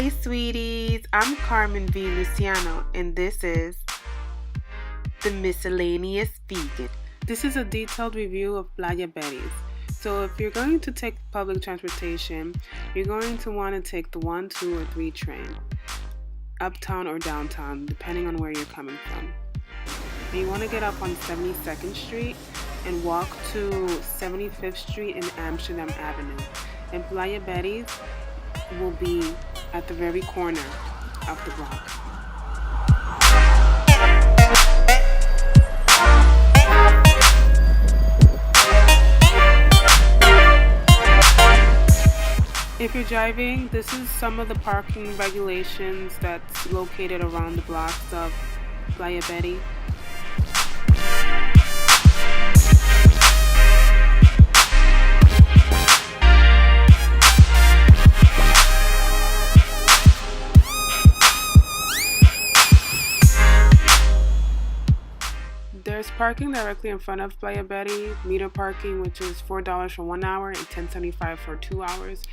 Hi, sweeties. I'm Carmen V. Luciano, and this is the Miscellaneous Vegan. This is a detailed review of Playa Betty's. So, if you're going to take public transportation, you're going to want to take the 1, 2, or 3 train, uptown or downtown, depending on where you're coming from. And you want to get up on 72nd Street and walk to 75th Street and Amsterdam Avenue. And Playa Betty's will be at the very corner of the block. If you're driving, this is some of the parking regulations that's located around the blocks of Playa Betty. There's parking directly in front of Playa Betty, meter parking, which is $4 for 1 hour and $10.75 for 2 hours.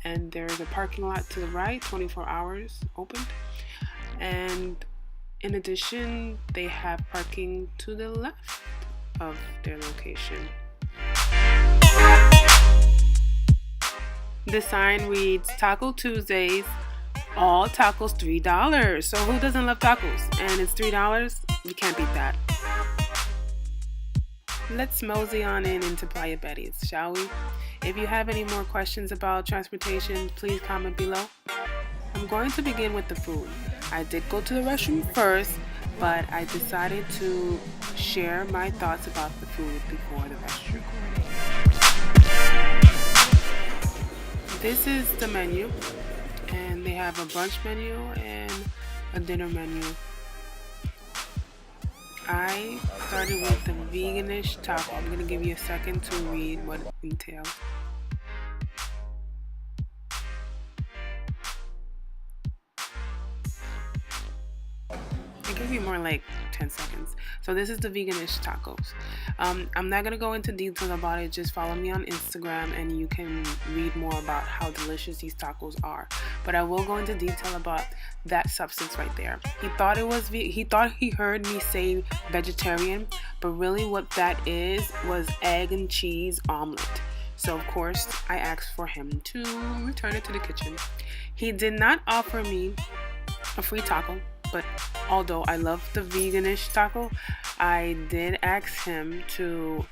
And there's a parking lot to the right, 24 hours open. And in addition, they have parking to the left of their location. The sign reads Taco Tuesdays, all tacos $3. So who doesn't love tacos? And it's $3. You can't beat that. Let's mosey on into Playa Betty's, shall we? If you have any more questions about transportation, please comment below. I'm going to begin with the food. I did go to the restroom first, but I decided to share my thoughts about the food before the restroom. This is the menu, and they have a brunch menu and a dinner menu. I started with the veganish taco. I'm going to give you a second to read what it entails. I'll give you more like 10 seconds. So this is the veganish tacos. I'm not going to go into detail about it. Just follow me on Instagram and you can read more about how delicious these tacos are. But I will go into detail about that substance right there. He thought he heard me say vegetarian, but really what that is was egg and cheese omelet. So of course I asked for him to return it to the kitchen. He did not offer me a free taco, but although I love the veganish taco, I did ask him to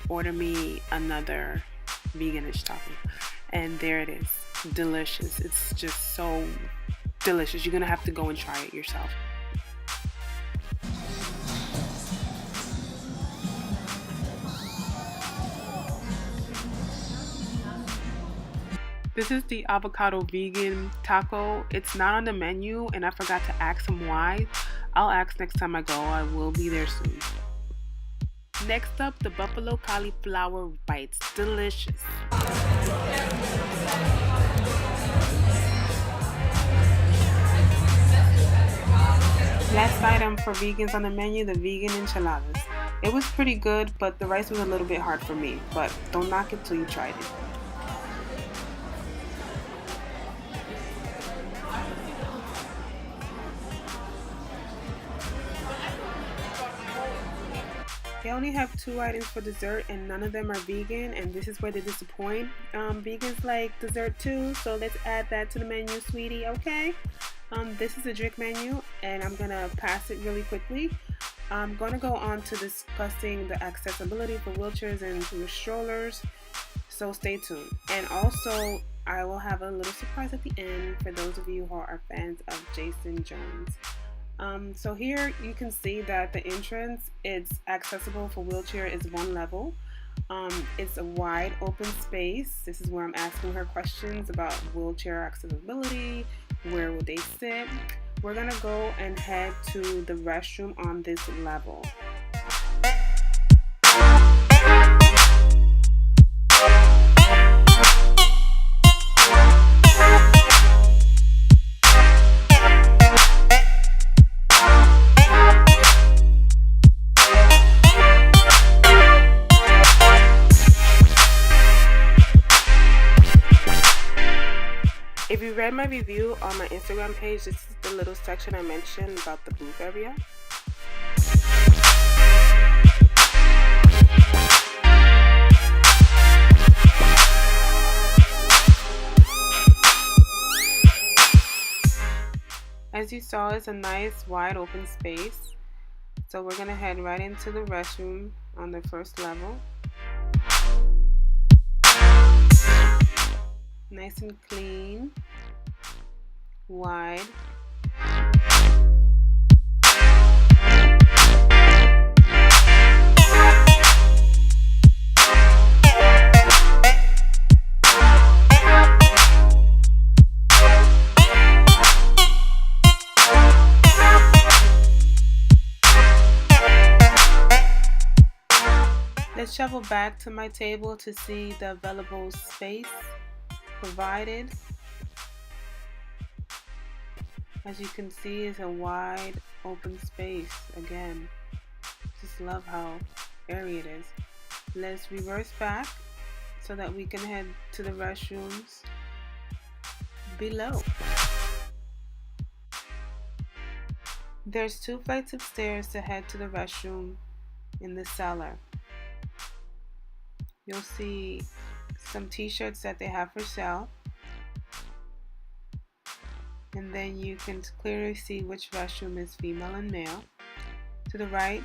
order me another veganish taco. And there it is. Delicious. It's just so delicious. You're gonna have to go and try it yourself. This is the avocado vegan taco. It's not on the menu and I forgot to ask him why. I'll ask next time I go. I will be there soon. Next up, the buffalo cauliflower bites. Delicious. Last item for vegans on the menu, the vegan enchiladas. It was pretty good, but the rice was a little bit hard for me. But don't knock it till you tried it. They only have 2 items for dessert and none of them are vegan, and this is where they disappoint. Vegans like dessert too, so let's add that to the menu, sweetie, okay? This is a drink menu and I'm gonna pass it really quickly. I'm gonna go on to discussing the accessibility for wheelchairs and strollers, so stay tuned. And also I will have a little surprise at the end for those of you who are fans of Jason Jones. So here you can see that the entrance, it's accessible for wheelchair, is 1 level. It's a wide open space. This is where I'm asking her questions about wheelchair accessibility, where will they sit. We're gonna go and head to the restroom on this level. you read my review on my Instagram page, this is the little section I mentioned about the booth area. As you saw, it's a nice wide open space. So we're gonna head right into the restroom on the first level. Nice and clean, wide. Let's travel back to my table to see the available space provided. As you can see, it's a wide open space. Again, just love how airy it is. Let's reverse back so that we can head to the restrooms below. There's 2 flights of stairs to head to the restroom in the cellar. You'll see some t-shirts that they have for sale, and then you can clearly see which restroom is female and male. To the right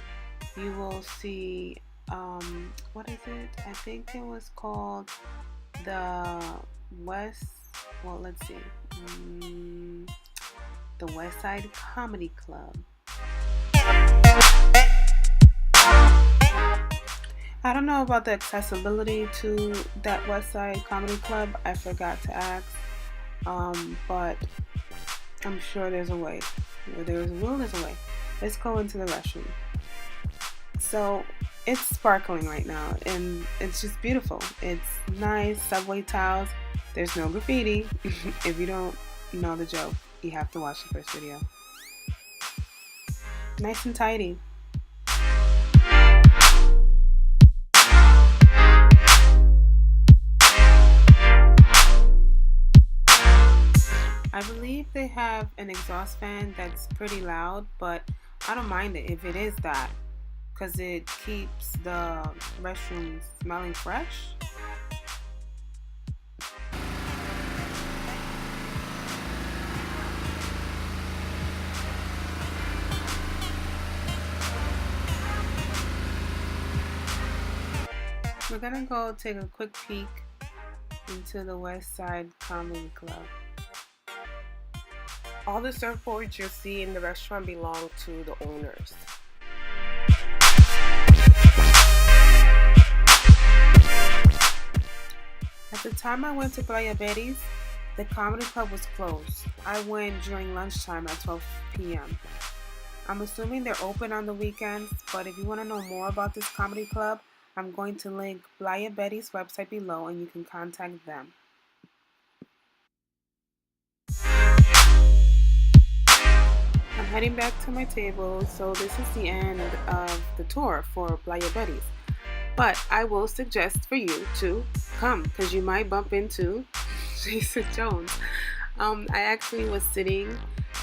you will see what is it? I think it was called the the West Side Comedy Club. I don't know about the accessibility to that West Side Comedy Club. I forgot to ask, but I'm sure there's a way. Where there's a will, there's a way. Let's go into the restroom. So it's sparkling right now, and it's just beautiful. It's nice subway tiles. There's no graffiti. If you don't know the joke, you have to watch the first video. Nice and tidy. I believe they have an exhaust fan that's pretty loud, but I don't mind it if it is that, because it keeps the restroom smelling fresh. We're gonna go take a quick peek into the West Side Comedy Club. All the surfboards you'll see in the restaurant belong to the owners. At the time I went to Playa Betty's, the comedy club was closed. I went during lunchtime at 12 p.m. I'm assuming they're open on the weekends, but if you want to know more about this comedy club, I'm going to link Playa Betty's website below and you can contact them. I'm heading back to my table, so this is the end of the tour for Playa Betty's. But I will suggest for you to come, because you might bump into Jason Jones. I actually was sitting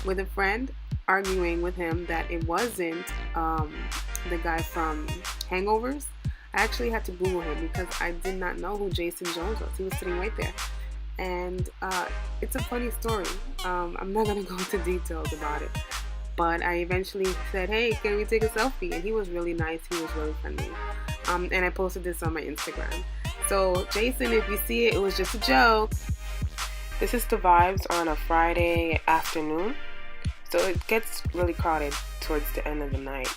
with a friend, arguing with him that it wasn't the guy from Hangovers. I actually had to Google him because I did not know who Jason Jones was. He was sitting right there. And it's a funny story. I'm not going to go into details about it. But I eventually said, hey, can we take a selfie? And he was really nice. He was really friendly. And I posted this on my Instagram. So, Jason, if you see it, it was just a joke. This is the vibes on a Friday afternoon. So it gets really crowded towards the end of the night.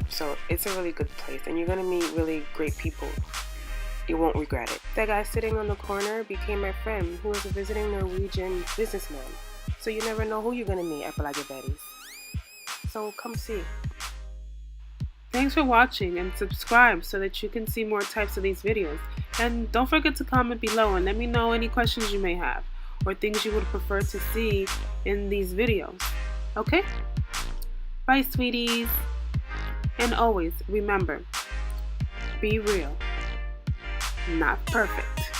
So it's a really good place. And you're going to meet really great people. You won't regret it. That guy sitting on the corner became my friend, who was a visiting Norwegian businessman. So you never know who you're going to meet at Playa Betty's. So come see. Thanks for watching, and subscribe so that you can see more types of these videos. And don't forget to comment below and let me know any questions you may have or things you would prefer to see in these videos. Okay? Bye, sweeties. And always remember, be real, not perfect.